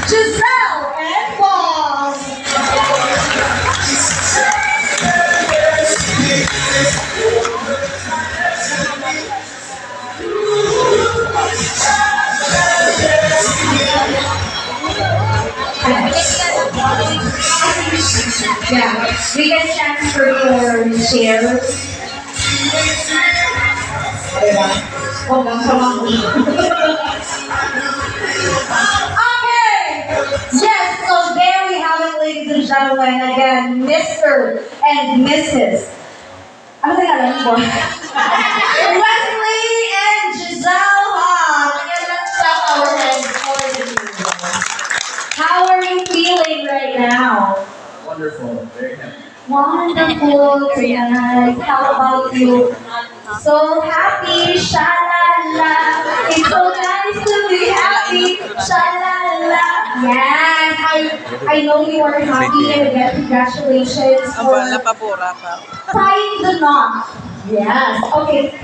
Giselle and Boss. Yeah, we can transfer your shares. Diba? Huwag lang sa mga Okay! Yes, so there we have it, ladies and gentlemen. Again, Mr. and Mrs. Ano na po? Wesley and Giselle Ha. Again, let's clap our hands for the two. How are you feeling right now? Wonderful. Very happy. Wonderful tonight. How about you? So happy, shalala. It's so nice to be happy, shalala. Yes, I know you are happy and again, congratulations Ang for napapura ka. tying the knot. Yes, okay.